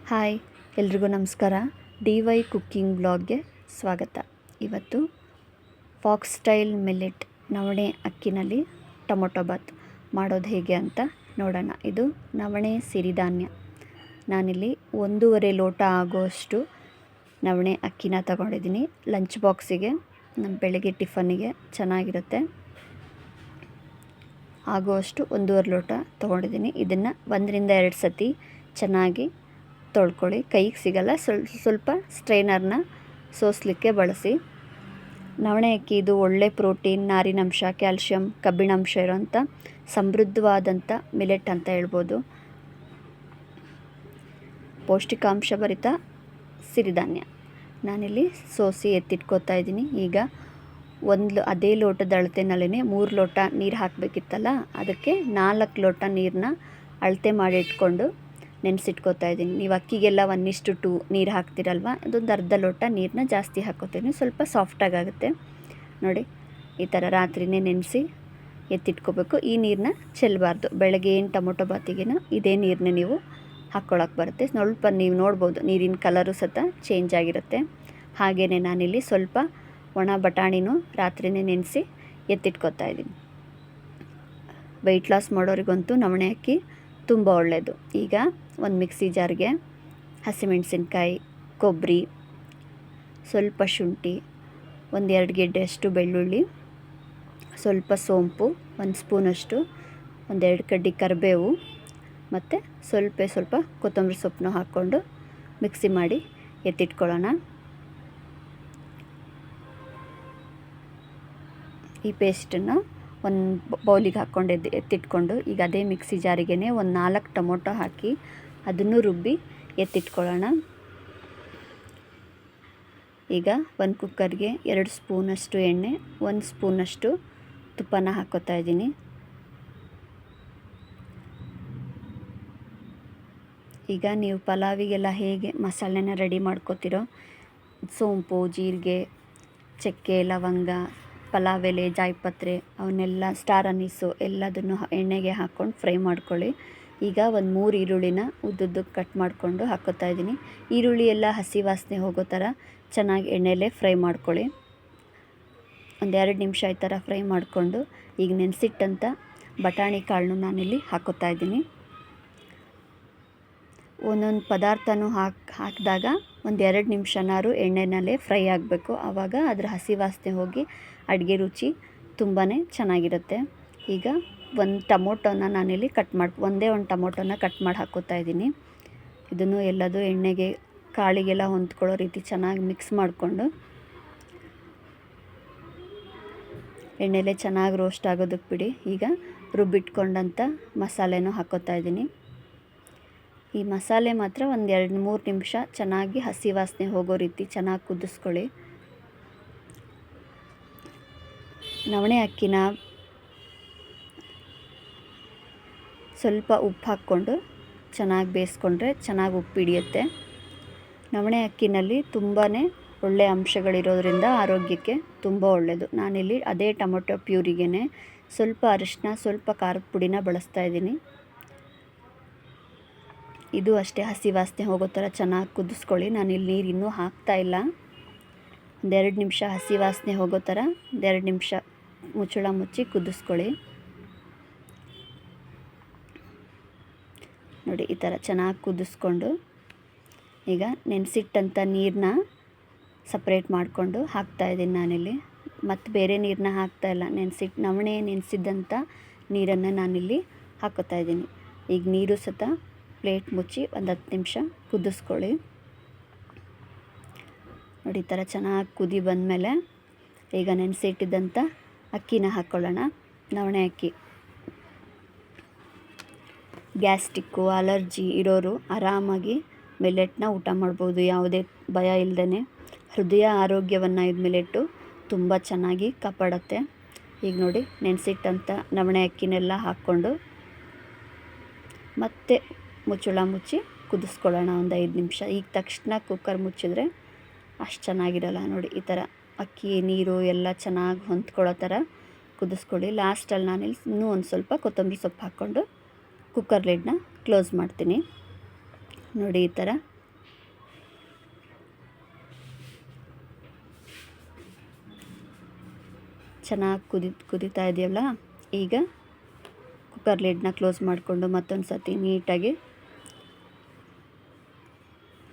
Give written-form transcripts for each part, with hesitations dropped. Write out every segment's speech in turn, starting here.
Hi ಎಲ್ರಿಗೂ ನಮಸ್ಕಾರ. DY cooking ಬ್ಲಾಗ್ಗೆ ಸ್ವಾಗತ. ಇವತ್ತು ಫಾಕ್ಸ್ ಸ್ಟೈಲ್ ಮಿಲ್ಲೆಟ್ ನವಣೆ ಅಕ್ಕಿನಲ್ಲಿ ಟೊಮೊಟೊ ಬಾತ್ ಮಾಡೋದು ಹೇಗೆ ಅಂತ ನೋಡೋಣ. ಇದು ನವಣೆ ಸಿರಿಧಾನ್ಯ. ನಾನಿಲ್ಲಿ 1.5 ಲೋಟ ಆಗೋಷ್ಟು ನವಣೆ ಅಕ್ಕಿನ ತಗೊಂಡಿದ್ದೀನಿ. ಲಂಚ್ ಬಾಕ್ಸಿಗೆ ನಮ್ಮ ಬೆಳಗ್ಗೆ ಟಿಫನ್ನಿಗೆ ಚೆನ್ನಾಗಿರುತ್ತೆ. ಆಗುವಷ್ಟು 1.5 ಲೋಟ ತೊಗೊಂಡಿದ್ದೀನಿ. ಇದನ್ನು 1 ರಿಂದ 2 ಸತಿ ಚೆನ್ನಾಗಿ ತೊಳ್ಕೊಳ್ಳಿ. ಕೈಗೆ ಸಿಗಲ್ಲ, ಸ್ವಲ್ಪ ಸ್ಟ್ರೈನರ್ನ ಸೋಸಲಿಕ್ಕೆ ಬಳಸಿ. ನವಣೆ ಅಕ್ಕಿ ಇದು ಒಳ್ಳೆ ಪ್ರೋಟೀನ್, ನಾರಿನಂಶ, ಕ್ಯಾಲ್ಶಿಯಂ, ಕಬ್ಬಿಣಾಂಶ ಇರೋಂಥ ಸಮೃದ್ಧವಾದಂಥ ಮಿಲೆಟ್ ಅಂತ ಹೇಳ್ಬೋದು. ಪೌಷ್ಟಿಕಾಂಶ ಭರಿತ ಸಿರಿಧಾನ್ಯ. ನಾನಿಲ್ಲಿ ಸೋಸಿ ಎತ್ತಿಟ್ಕೋತಾ ಇದ್ದೀನಿ. ಈಗ ಅದೇ ಲೋಟದ ಅಳತೆನಲ್ಲೇ 3 ಲೋಟ ನೀರು ಹಾಕಬೇಕಿತ್ತಲ್ಲ, ಅದಕ್ಕೆ 4 ಲೋಟ ನೀರನ್ನ ಅಳತೆ ಮಾಡಿ ಇಟ್ಕೊಂಡು ನೆನೆಸಿಟ್ಕೋತಾ ಇದ್ದೀನಿ. ನೀವು ಅಕ್ಕಿಗೆಲ್ಲ 1:2 ನೀರು ಹಾಕ್ತಿರಲ್ವ, ಅದೊಂದು ಅರ್ಧ ಲೋಟ ನೀರನ್ನ ಜಾಸ್ತಿ ಹಾಕ್ಕೋತೀನಿ, ಸ್ವಲ್ಪ ಸಾಫ್ಟಾಗುತ್ತೆ. ನೋಡಿ, ಈ ಥರ ರಾತ್ರಿನೇ ನೆನೆಸಿ ಎತ್ತಿಟ್ಕೋಬೇಕು. ಈ ನೀರನ್ನ ಚೆಲ್ಲಬಾರ್ದು. ಬೆಳಗ್ಗೆ ಏನು ಟೊಮೊಟೊ ಬಾತಿಗೆನೋ ಇದೇ ನೀರನ್ನ ನೀವು ಹಾಕ್ಕೊಳಕ್ಕೆ ಬರುತ್ತೆ. ಸ್ವಲ್ಪ ನೀವು ನೋಡ್ಬೋದು, ನೀರಿನ ಕಲರು ಸತ ಚೇಂಜ್ ಆಗಿರುತ್ತೆ. ಹಾಗೆಯೇ ನಾನಿಲ್ಲಿ ಸ್ವಲ್ಪ ಒಣ ಬಟಾಣಿನೂ ರಾತ್ರಿನೇ ನೆನೆಸಿ ಎತ್ತಿಟ್ಕೋತಾ ಇದ್ದೀನಿ. ವೆಯ್ಟ್ ಲಾಸ್ ಮಾಡೋರಿಗಂತೂ ನವಣೆ ಅಕ್ಕಿ ತುಂಬ ಒಳ್ಳೆಯದು. ಈಗ ಒಂದು ಮಿಕ್ಸಿ ಜಾರ್ಗೆ ಹಸಿಮೆಣಸಿನ್ಕಾಯಿ, ಕೊಬ್ಬರಿ, ಸ್ವಲ್ಪ ಶುಂಠಿ, 1-2 ಗೆಡ್ಡೆಯಷ್ಟು ಬೆಳ್ಳುಳ್ಳಿ, ಸ್ವಲ್ಪ ಸೋಂಪು, 1 ಸ್ಪೂನಷ್ಟು, 1-2 ಕಡ್ಡಿ ಕರಿಬೇವು ಮತ್ತು ಸ್ವಲ್ಪ ಕೊತ್ತಂಬರಿ ಸೊಪ್ಪನ್ನು ಹಾಕ್ಕೊಂಡು ಮಿಕ್ಸಿ ಮಾಡಿ ಎತ್ತಿಟ್ಕೊಳ್ಳೋಣ. ಈ ಪೇಸ್ಟನ್ನು ಒಂದು ಬೌಲಿಗೆ ಹಾಕ್ಕೊಂಡು ಎತ್ತಿಟ್ಕೊಂಡು, ಈಗ ಅದೇ ಮಿಕ್ಸಿ ಜಾರಿಗೇ 4 ಟೊಮೊಟೊ ಹಾಕಿ ಅದನ್ನು ರುಬ್ಬಿ ಎತ್ತಿಟ್ಕೊಳ್ಳೋಣ. ಈಗ ಒಂದು ಕುಕ್ಕರ್ಗೆ 2 ಸ್ಪೂನಷ್ಟು ಎಣ್ಣೆ, 1 ಸ್ಪೂನಷ್ಟು ತುಪ್ಪನ ಹಾಕ್ಕೋತಾ ಇದ್ದೀನಿ. ಈಗ ನೀವು ಪಲಾವಿಗೆಲ್ಲ ಹೇಗೆ ಮಸಾಲೆನ ರೆಡಿ ಮಾಡ್ಕೋತಿರೋ, ಸೋಂಪು, ಜೀರಿಗೆ, ಚಕ್ಕೆ, ಲವಂಗ, ಪಲಾವ್ ಎಲೆ, ಜಾಯಿಪತ್ರೆ, ಅವನ್ನೆಲ್ಲ ಸ್ಟಾರ್ ಅನೀಸು ಎಲ್ಲದನ್ನು ಎಣ್ಣೆಗೆ ಹಾಕ್ಕೊಂಡು ಫ್ರೈ ಮಾಡ್ಕೊಳ್ಳಿ. ಈಗ 3 ಈರುಳ್ಳಿನ ಉದ್ದುದ್ದಕ್ಕೆ ಕಟ್ ಮಾಡಿಕೊಂಡು ಹಾಕ್ಕೋತಾ ಇದ್ದೀನಿ. ಈರುಳ್ಳಿ ಎಲ್ಲ ಹಸಿ ವಾಸನೆ ಹೋಗೋ ಥರ ಚೆನ್ನಾಗಿ ಎಣ್ಣೆಲೇ ಫ್ರೈ ಮಾಡ್ಕೊಳ್ಳಿ. 1-2 ನಿಮಿಷ ಈ ಥರ ಫ್ರೈ ಮಾಡಿಕೊಂಡು ಈಗ ನೆನೆಸಿಟ್ಟಂಥ ಬಟಾಣಿ ಕಾಳನ್ನು ನಾನಿಲ್ಲಿ ಹಾಕ್ಕೋತಾ ಇದ್ದೀನಿ. ಒಂದೊಂದು ಪದಾರ್ಥನೂ ಹಾಕಿದಾಗ 1-2 ನಿಮಿಷನಾರು ಎಣ್ಣೆನಲ್ಲೇ ಫ್ರೈ ಆಗಬೇಕು. ಆವಾಗ ಅದರ ಹಸಿ ವಾಸನೆ ಹೋಗಿ ಅಡುಗೆ ರುಚಿ ತುಂಬಾ ಚೆನ್ನಾಗಿರುತ್ತೆ. ಈಗ ಒಂದು ಟೊಮೊಟೊನ ನಾನಿಲ್ಲಿ ಒಂದೇ ಒಂದು ಟೊಮೊಟೊನ ಕಟ್ ಮಾಡಿ ಹಾಕ್ಕೋತಾ ಇದ್ದೀನಿ. ಇದನ್ನು ಎಲ್ಲದೂ ಎಣ್ಣೆಗೆ ಕಾಳಿಗೆಲ್ಲ ಹೊಂದ್ಕೊಳ್ಳೋ ರೀತಿ ಚೆನ್ನಾಗಿ ಮಿಕ್ಸ್ ಮಾಡಿಕೊಂಡು ಎಣ್ಣೆಲೇ ಚೆನ್ನಾಗಿ ರೋಸ್ಟ್ ಆಗೋದಕ್ಕೆ ಬಿಡಿ. ಈಗ ರುಬ್ಬಿಟ್ಕೊಂಡಂಥ ಮಸಾಲೆನೂ ಹಾಕ್ಕೋತಾ ಇದ್ದೀನಿ. ಈ ಮಸಾಲೆ ಮಾತ್ರ 1-2-3 ನಿಮಿಷ ಚೆನ್ನಾಗಿ ಹಸಿ ವಾಸನೆ ಹೋಗೋ ರೀತಿ ಚೆನ್ನಾಗಿ ಕುದಿಸ್ಕೊಳ್ಳಿ. ನವಣೆ ಅಕ್ಕಿನ ಸ್ವಲ್ಪ ಉಪ್ಪು ಹಾಕ್ಕೊಂಡು ಚೆನ್ನಾಗಿ ಬೇಯಿಸ್ಕೊಂಡ್ರೆ ಚೆನ್ನಾಗಿ ಉಪ್ಪು ಹಿಡಿಯುತ್ತೆ. ನವಣೆ ಅಕ್ಕಿನಲ್ಲಿ ತುಂಬಾ ಒಳ್ಳೆಯ ಅಂಶಗಳಿರೋದ್ರಿಂದ ಆರೋಗ್ಯಕ್ಕೆ ತುಂಬ ಒಳ್ಳೆಯದು. ನಾನಿಲ್ಲಿ ಅದೇ ಟೊಮೊಟೊ ಪ್ಯೂರಿಗೇ ಸ್ವಲ್ಪ ಅರಿಶಿನ, ಸ್ವಲ್ಪ ಖಾರದ ಪುಡಿನ ಬಳಸ್ತಾ ಇದ್ದೀನಿ. ಇದು ಅಷ್ಟೇ ಹಸಿ ವಾಸನೆ ಹೋಗೋ ಥರ ಚೆನ್ನಾಗಿ ಕುದಿಸ್ಕೊಳ್ಳಿ. ನಾನಿಲ್ಲಿ ನೀರು ಇನ್ನೂ ಹಾಕ್ತಾಯಿಲ್ಲ. 1-2 ನಿಮಿಷ ಹಸಿ ವಾಸನೆ ಹೋಗೋ ಥರ 1-2 ನಿಮಿಷ ಮುಚ್ಚಳ ಮುಚ್ಚಿ ಕುದಿಸ್ಕೊಳ್ಳಿ. ನೋಡಿ, ಈ ಥರ ಚೆನ್ನಾಗಿ ಕುದಿಸ್ಕೊಂಡು ಈಗ ನೆನೆಸಿಟ್ಟಂಥ ನೀರನ್ನ ಸಪ್ರೇಟ್ ಮಾಡಿಕೊಂಡು ಹಾಕ್ತಾಯಿದ್ದೀನಿ ನಾನಿಲ್ಲಿ. ಮತ್ತು ಬೇರೆ ನೀರನ್ನ ಹಾಕ್ತಾಯಿಲ್ಲ. ನವಣೆ ನೆನೆಸಿದ್ದಂಥ ನೀರನ್ನು ನಾನಿಲ್ಲಿ ಹಾಕ್ಕೋತಾ ಇದ್ದೀನಿ. ಈಗ ನೀರು ಸತ ಪ್ಲೇಟ್ ಮುಚ್ಚಿ 10 ನಿಮಿಷ ಕುದಿಸ್ಕೊಳ್ಳಿ. ನೋಡಿ, ಈ ಥರ ಚೆನ್ನಾಗಿ ಕುದಿ ಬಂದಮೇಲೆ ಈಗ ನೆನೆಸಿಟ್ಟಿದ್ದಂಥ ಅಕ್ಕಿನ ಹಾಕ್ಕೊಳ್ಳೋಣ. ನವಣೆ ಅಕ್ಕಿ ಗ್ಯಾಸ್ಟ್ರಿಕ್ಕು, ಅಲರ್ಜಿ ಇರೋರು ಆರಾಮಾಗಿ ಮಿಲೆಟ್ನ ಊಟ ಮಾಡ್ಬೋದು, ಯಾವುದೇ ಭಯ ಇಲ್ಲದೇ. ಹೃದಯ ಆರೋಗ್ಯವನ್ನು ಇದು ಮಿಲೆಟ್ಟು ತುಂಬ ಚೆನ್ನಾಗಿ ಕಾಪಾಡುತ್ತೆ. ಈಗ ನೋಡಿ, ನೆನೆಸಿಟ್ಟಂಥ ನವಣೆ ಅಕ್ಕಿನೆಲ್ಲ ಹಾಕ್ಕೊಂಡು ಮತ್ತೆ ಮುಚ್ಚಳ ಮುಚ್ಚಿ ಕುದಿಸ್ಕೊಳ್ಳೋಣ 5 ನಿಮಿಷ. ಈಗ ತಕ್ಷಣ ಕುಕ್ಕರ್ ಮುಚ್ಚಿದ್ರೆ ಅಷ್ಟು ಚೆನ್ನಾಗಿರಲ್ಲ. ನೋಡಿ, ಈ ಥರ ಅಕ್ಕಿ ನೀರು ಎಲ್ಲ ಚೆನ್ನಾಗಿ ಹೊಂದ್ಕೊಳ್ಳೋ ಥರ ಕುದಿಸ್ಕೊಳ್ಳಿ. ಲಾಸ್ಟಲ್ಲಿ ನಾನಿಲ್ಲಿ ಇನ್ನೂ ಒಂದು ಸ್ವಲ್ಪ ಕೊತ್ತಂಬರಿ ಸೊಪ್ಪು ಹಾಕ್ಕೊಂಡು ಕುಕ್ಕರ್ ಲಿಡ್ನ ಕ್ಲೋಸ್ ಮಾಡ್ತೀನಿ. ನೋಡಿ, ಈ ಥರ ಚೆನ್ನಾಗಿ ಕುದೀತಾ ಇದೆಯಲ್ಲ, ಈಗ ಕುಕ್ಕರ್ ಲಿಡ್ನ ಕ್ಲೋಸ್ ಮಾಡಿಕೊಂಡು ಮತ್ತೊಂದು ಸತಿ ನೀಟಾಗಿ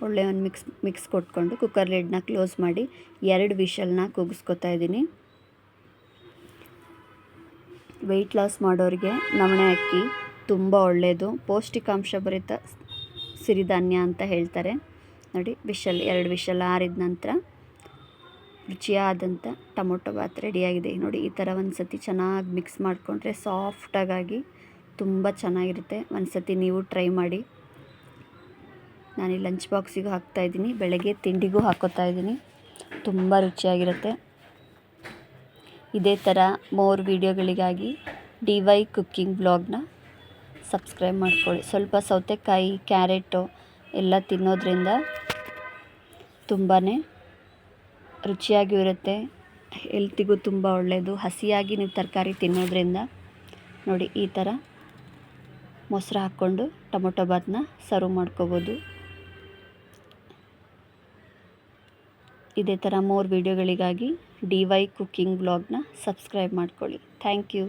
ಒಳ್ಳೆ ಒಂದು ಮಿಕ್ಸ್ ಕೊಟ್ಕೊಂಡು ಕುಕ್ಕರ್ ಲಿಡ್ನ ಕ್ಲೋಸ್ ಮಾಡಿ 2 ವಿಷಲ್ನ ಕೂಗಿಸ್ಕೊತಾ ಇದ್ದೀನಿ. ವೆಯ್ಟ್ ಲಾಸ್ ಮಾಡೋರಿಗೆ ನವಣೆ ಅಕ್ಕಿ ತುಂಬ ಒಳ್ಳೆಯದು, ಪೌಷ್ಟಿಕಾಂಶ ಭರಿತ ಸಿರಿಧಾನ್ಯ ಅಂತ ಹೇಳ್ತಾರೆ. ನೋಡಿ 2 ವಿಷಲ್ ಆರಿದ ನಂತರ ರುಚಿಯಾದಂಥ ಟೊಮೊಟೊ ಬಾತ್ ರೆಡಿಯಾಗಿದೆ. ನೋಡಿ ಈ ಥರ ಒಂದು ಸತಿ ಚೆನ್ನಾಗಿ ಮಿಕ್ಸ್ ಮಾಡಿಕೊಂಡ್ರೆ ಸಾಫ್ಟಾಗಿ ತುಂಬ ಚೆನ್ನಾಗಿರುತ್ತೆ. ಒಂದು ಸತಿ ನೀವು ಟ್ರೈ ಮಾಡಿ. ನಾನು ಲಂಚ್ ಬಾಕ್ಸಿಗೂ ಹಾಕ್ತಾಯಿದ್ದೀನಿ, ಬೆಳಗ್ಗೆ ತಿಂಡಿಗೂ ಹಾಕೋತಾ ಇದ್ದೀನಿ. ತುಂಬ ರುಚಿಯಾಗಿರುತ್ತೆ. ಇದೇ ಥರ ಮೋರ್ ವೀಡಿಯೋಗಳಿಗಾಗಿ DY ಕುಕ್ಕಿಂಗ್ ಬ್ಲಾಗ್ನ ಸಬ್ಸ್ಕ್ರೈಬ್ ಮಾಡ್ಕೊಳ್ಳಿ. ಸ್ವಲ್ಪ ಸೌತೆಕಾಯಿ, ಕ್ಯಾರೆಟು ಎಲ್ಲ ತಿನ್ನೋದ್ರಿಂದ ತುಂಬಾ ರುಚಿಯಾಗಿಯೂ ಇರುತ್ತೆ, ಹೆಲ್ತಿಗೂ ತುಂಬ ಒಳ್ಳೆಯದು. ಹಸಿಯಾಗಿ ನೀವು ತರಕಾರಿ ತಿನ್ನೋದ್ರಿಂದ ನೋಡಿ ಈ ಥರ ಮೊಸರು ಹಾಕ್ಕೊಂಡು ಟೊಮೊಟೊ ಬಾತನ್ನ ಸರ್ವ್ ಮಾಡ್ಕೋಬೋದು. ಇದೇ ಥರ ಮೋರ್ ವೀಡಿಯೋಗಳಿಗಾಗಿ DY ಕುಕ್ಕಿಂಗ್ ಬ್ಲಾಗ್ನ ಸಬ್ಸ್ಕ್ರೈಬ್ ಮಾಡ್ಕೊಳ್ಳಿ. Thank you.